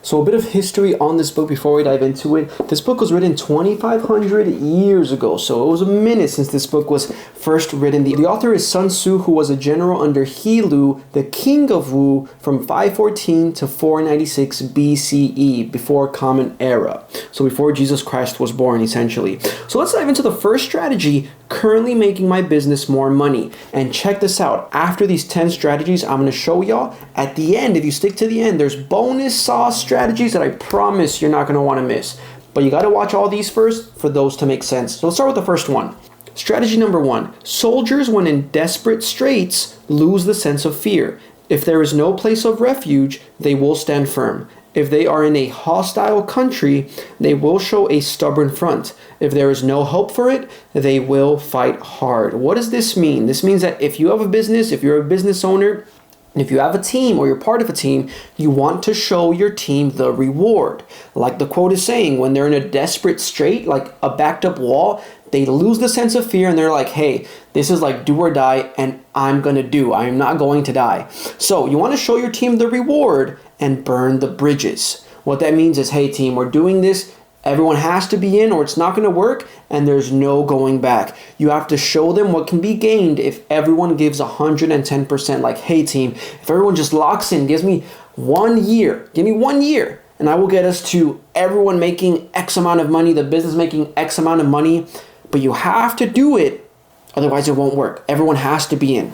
So a bit of history on this book before we dive into it. This book was written 2,500 years ago, so it was a minute since this book was first written. The author is Sun Tzu, who was a general under He Lu, the king of Wu, from 514 to 496 BCE, before Common Era. So before Jesus Christ was born, essentially. So let's dive into the first strategy, currently making my business more money. And check this out. After these 10 strategies, I'm going to show y'all at the end, if you stick to the end, there's bonus sauce strategies that I promise you're not going to want to miss. But you got to watch all these first for those to make sense. So let's start with the first one. Strategy number 1. Soldiers, when in desperate straits, lose the sense of fear. If there is no place of refuge, they will stand firm. If they are in a hostile country, they will show a stubborn front. If there is no hope for it, they will fight hard. What does this mean? This means that if you have a business, if you're a business owner, if you have a team or you're part of a team, you want to show your team the reward. Like the quote is saying, when they're in a desperate strait, like a backed up wall, they lose the sense of fear and they're like, hey, this is like do or die and I'm not going to die. So you want to show your team the reward and burn the bridges. What that means is, hey team, we're doing this. Everyone has to be in or it's not going to work and there's no going back. You have to show them what can be gained if everyone gives 110%. Like, hey team, if everyone just locks in, gives me 1 year, give me 1 year and I will get us to everyone making X amount of money, the business making X amount of money, but you have to do it, otherwise it won't work. Everyone has to be in.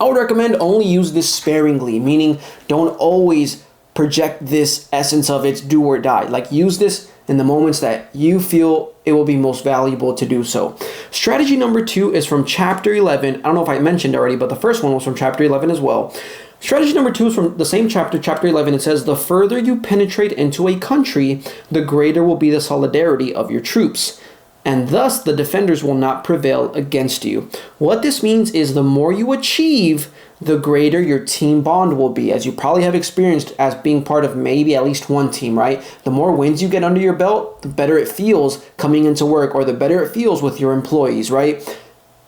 I would recommend only use this sparingly, meaning don't always project this essence of it's do or die. Like use this in the moments that you feel it will be most valuable to do so. Strategy number 2 is from chapter 11. I don't know if I mentioned already, but the first one was from chapter 11 as well. Strategy number 2 is from the same chapter, chapter 11. It says, the further you penetrate into a country, the greater will be the solidarity of your troops, and thus the defenders will not prevail against you. What this means is the more you achieve, the greater your team bond will be, as you probably have experienced as being part of maybe at least one team, right? The more wins you get under your belt, the better it feels coming into work, or the better it feels with your employees, right?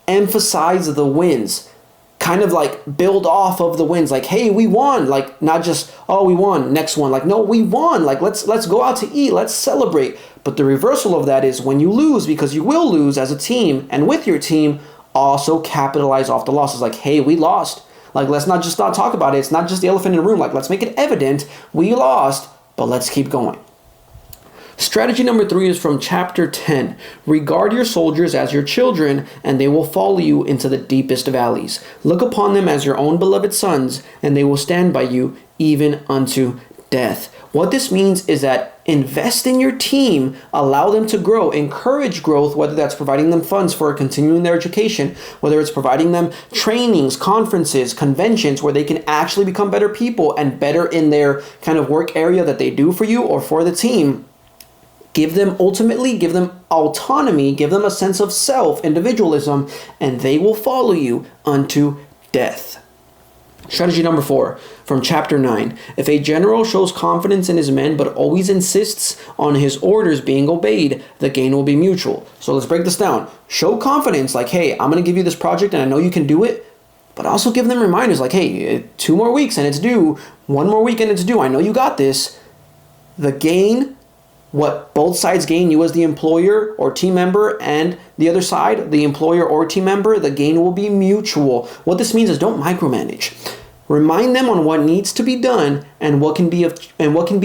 Emphasize the wins. Kind of like build off of the wins. Like, hey, we won. Like, not just, oh, we won, next one. Like, no, we won. Like, let's go out to eat. Let's celebrate. But the reversal of that is when you lose, because you will lose as a team and with your team, also capitalize off the losses. Like, hey, we lost. Like, let's not just not talk about it. It's not just the elephant in the room. Like, let's make it evident we lost, but let's keep going. Strategy number 3 is from chapter 10. Regard your soldiers as your children, and they will follow you into the deepest valleys. Look upon them as your own beloved sons, and they will stand by you even unto death. What this means is that invest in your team, allow them to grow, encourage growth, whether that's providing them funds for continuing their education, whether it's providing them trainings, conferences, conventions where they can actually become better people and better in their kind of work area that they do for you or for the team. Give them autonomy, give them a sense of self, individualism, and they will follow you unto death. Strategy number 4, from chapter 9. If a general shows confidence in his men but always insists on his orders being obeyed, the gain will be mutual. So let's break this down. Show confidence, like, hey, I'm going to give you this project and I know you can do it, but also give them reminders like, hey, 2 more weeks and it's due, 1 more week and it's due, I know you got this. The gain, what both sides gain, you as the employer or team member and the other side, the employer or team member, the gain will be mutual. What this means is don't micromanage. Remind them on what needs to be done and what can be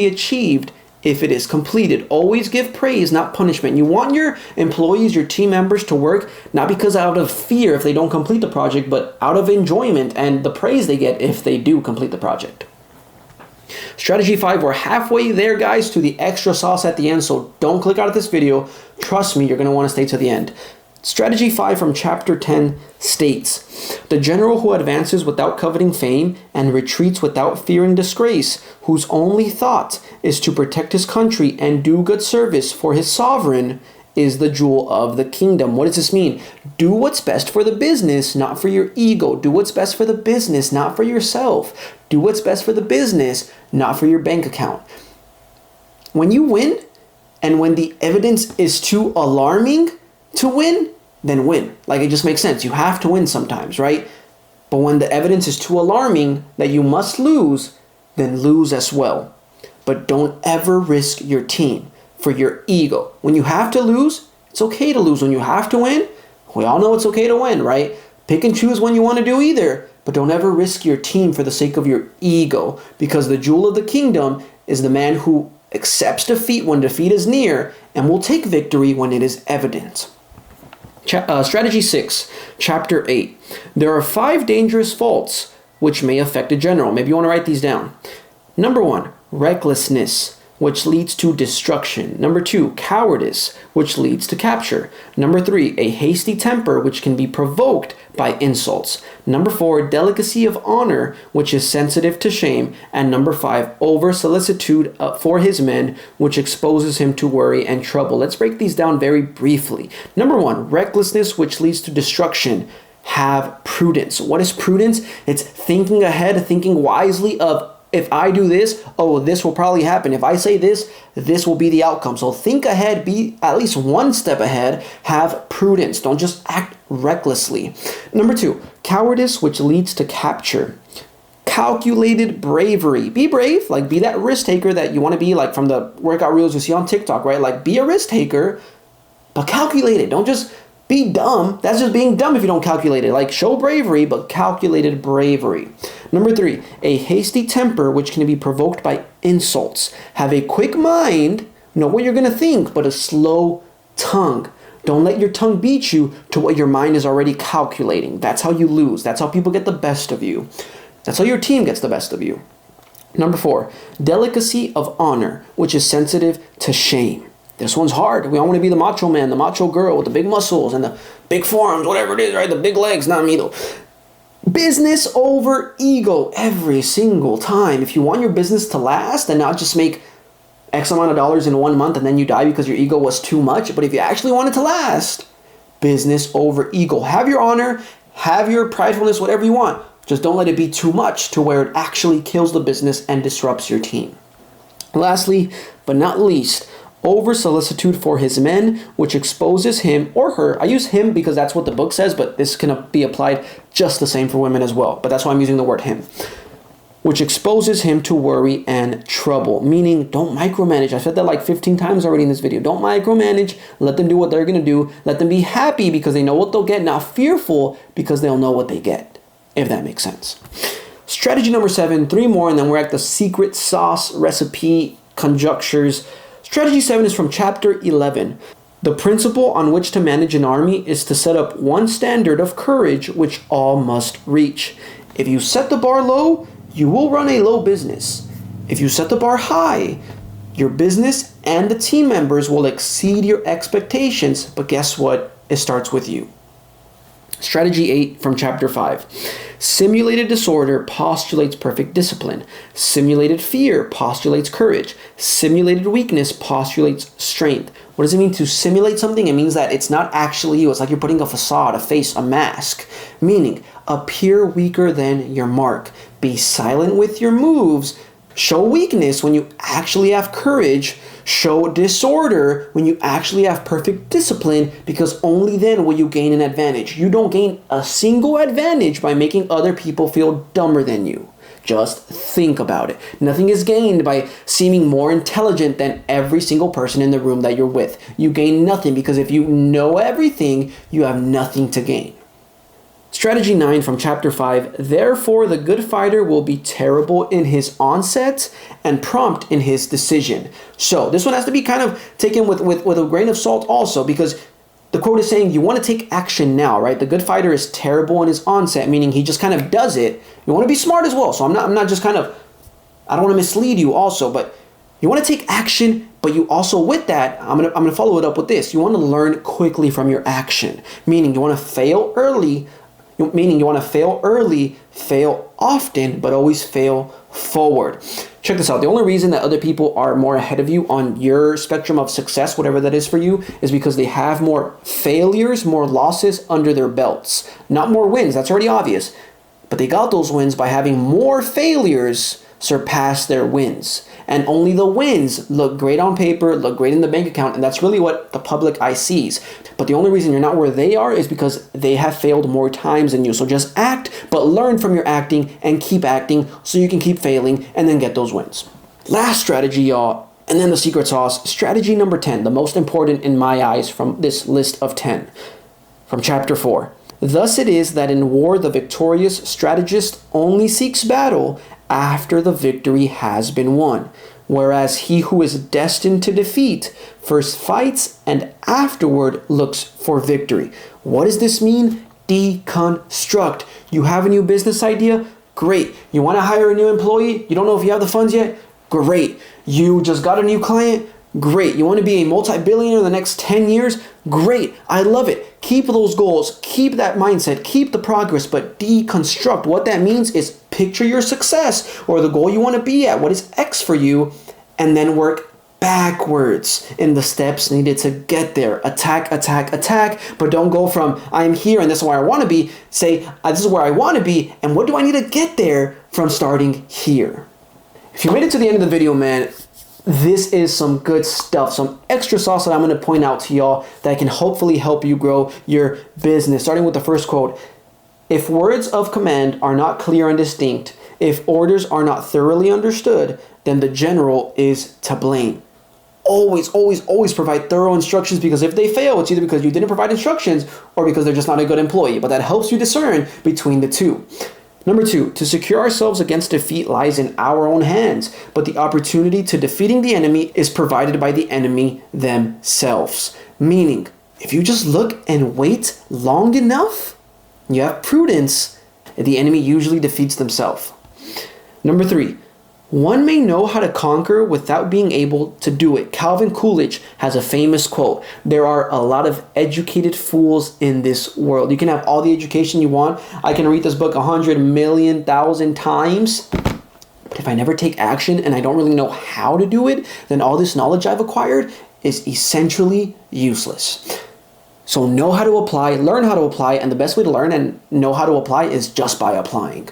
achieved if it is completed. Always give praise, not punishment. You want your employees, your team members to work not because out of fear if they don't complete the project, but out of enjoyment and the praise they get if they do complete the project. Strategy 5, we're halfway there, guys, to the extra sauce at the end, so don't click out of this video. Trust me, you're going to want to stay to the end. Strategy 5 from chapter 10 states, the general who advances without coveting fame and retreats without fearing disgrace, whose only thought is to protect his country and do good service for his sovereign, is the jewel of the kingdom. What does this mean? Do what's best for the business, not for your ego. Do what's best for the business, not for yourself. Do what's best for the business, not for your bank account. When you win, and when the evidence is too alarming to win, then win. Like, it just makes sense. You have to win sometimes, right? But when the evidence is too alarming that you must lose, then lose as well. but don't ever risk your team for your ego. When you have to lose, it's okay to lose. When you have to win, we all know it's okay to win, right? Pick and choose when you want to do either, but don't ever risk your team for the sake of your ego, because the jewel of the kingdom is the man who accepts defeat when defeat is near and will take victory when it is evident. Strategy 6, Chapter 8. There are 5 dangerous faults which may affect a general. Maybe you want to write these down. Number 1, recklessness, which leads to destruction. Number 2, cowardice, which leads to capture. Number 3, a hasty temper, which can be provoked by insults. Number 4, delicacy of honor, which is sensitive to shame. And number 5, over-solicitude for his men, which exposes him to worry and trouble. Let's break these down very briefly. Number 1, recklessness, which leads to destruction. Have prudence. What is prudence? It's thinking ahead, thinking wisely of, if I do this, oh, this will probably happen. If I say this, this will be the outcome. So think ahead, be at least one step ahead, have prudence. Don't just act recklessly. Number 2, cowardice, which leads to capture. Calculated bravery. Be brave, like be that risk taker that you want to be, like from the workout reels you see on TikTok, right? Like be a risk taker, but calculated. Don't just be dumb. That's just being dumb if you don't calculate it. Like show bravery, but calculated bravery. Number 3, a hasty temper, which can be provoked by insults. Have a quick mind, know what you're going to think, but a slow tongue. Don't let your tongue beat you to what your mind is already calculating. That's how you lose. That's how people get the best of you. That's how your team gets the best of you. Number 4, delicacy of honor, which is sensitive to shame. This one's hard. We all want to be the macho man, the macho girl with the big muscles and the big forearms, whatever it is, right? The big legs, not me though. Business over ego every single time. If you want your business to last and not just make X amount of dollars in 1 month and then you die because your ego was too much, but if you actually want it to last, business over ego. Have your honor, have your pridefulness, whatever you want. Just don't let it be too much to where it actually kills the business and disrupts your team. Lastly, but not least, over-solicitude for his men, which exposes him or her. I use him because that's what the book says, but this can be applied just the same for women as well. But that's why I'm using the word him. Which exposes him to worry and trouble. Meaning, don't micromanage. I said that like 15 times already in this video. Don't micromanage. Let them do what they're going to do. Let them be happy because they know what they'll get, not fearful because they'll know what they get, if that makes sense. Strategy number 7, 3 more, and then we're at the secret sauce recipe conjunctures. Strategy 7 is from chapter 11. The principle on which to manage an army is to set up one standard of courage which all must reach. If you set the bar low, you will run a low business. If you set the bar high, your business and the team members will exceed your expectations. But guess what? It starts with you. Strategy 8 from chapter 5. Simulated disorder postulates perfect discipline. Simulated fear postulates courage. Simulated weakness postulates strength. What does it mean to simulate something? It means that it's not actually you. It's like you're putting a facade, a face, a mask. Meaning, appear weaker than your mark. Be silent with your moves. Show weakness when you actually have courage. Show disorder when you actually have perfect discipline, because only then will you gain an advantage. You don't gain a single advantage by making other people feel dumber than you. Just think about it. Nothing is gained by seeming more intelligent than every single person in the room that you're with. You gain nothing, because if you know everything, you have nothing to gain. Strategy 9 from chapter 5. Therefore, the good fighter will be terrible in his onset and prompt in his decision. So this one has to be kind of taken with a grain of salt also, because the quote is saying you want to take action now, right? The good fighter is terrible in his onset, meaning he just kind of does it. You want to be smart as well. So I'm not just kind of, I don't want to mislead you also, but you want to take action, but you also, with that, I'm gonna follow it up with this. You want to learn quickly from your action, meaning you want to fail early. Meaning you want to fail early, fail often, but always fail forward. Check this out. The only reason that other people are more ahead of you on your spectrum of success, whatever that is for you, is because they have more failures, more losses under their belts. Not more wins. That's already obvious. But they got those wins by having more failures surpass their wins. And only the wins look great on paper, look great in the bank account, and that's really what the public eye sees. But the only reason you're not where they are is because they have failed more times than you. So just act, but learn from your acting and keep acting so you can keep failing and then get those wins. Last strategy, y'all, and then the secret sauce. Strategy number 10, the most important in my eyes from this list of 10, from chapter 4. Thus it is that in war the victorious strategist only seeks battle after the victory has been won, whereas he who is destined to defeat first fights and afterward looks for victory. What does this mean? Deconstruct. You have a new business idea? Great. You want to hire a new employee? You don't know if you have the funds yet? Great. You just got a new client? Great. You want to be a multi-billionaire in the next 10 years? Great. I love it. Keep those goals. Keep that mindset. Keep the progress, but deconstruct. What that means is picture your success or the goal you want to be at. What is X for you? And then work backwards in the steps needed to get there. Attack, attack, attack, but don't go from I'm here and this is where I want to be. Say, this is where I want to be, and what do I need to get there from starting here? If you made it to the end of the video, man, this is some good stuff, some extra sauce that I'm going to point out to y'all that can hopefully help you grow your business. Starting with the first quote, if words of command are not clear and distinct, if orders are not thoroughly understood, then the general is to blame. Always, always, always provide thorough instructions, because if they fail, it's either because you didn't provide instructions or because they're just not a good employee. But that helps you discern between the two. Number 2, to secure ourselves against defeat lies in our own hands, but the opportunity to defeating the enemy is provided by the enemy themselves. Meaning, if you just look and wait long enough, you have prudence, the enemy usually defeats themselves. Number 3, one may know how to conquer without being able to do it. Calvin Coolidge has a famous quote, there are a lot of educated fools in this world. You can have all the education you want. I can read this book 100,000,000 times, but if I never take action and I don't really know how to do it, then all this knowledge I've acquired is essentially useless. So know how to apply, learn how to apply, and the best way to learn and know how to apply is just by applying.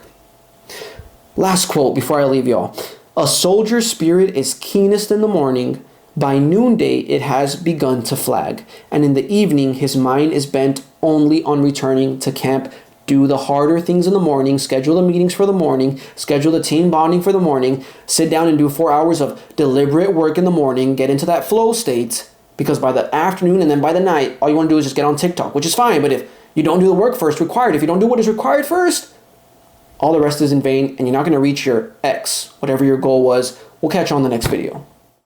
Last quote before I leave y'all. A soldier's spirit is keenest in the morning. By noonday it has begun to flag. And in the evening his mind is bent only on returning to camp. Do the harder things in the morning. Schedule the meetings for the morning. Schedule the team bonding for the morning. Sit down and do 4 hours of deliberate work in the morning. Get into that flow state. Because by the afternoon and then by the night, all you want to do is just get on TikTok, which is fine. But if you don't do the work first required, if you don't do what is required first, all the rest is in vain, and you're not going to reach your X, whatever your goal was. We'll catch you on the next video.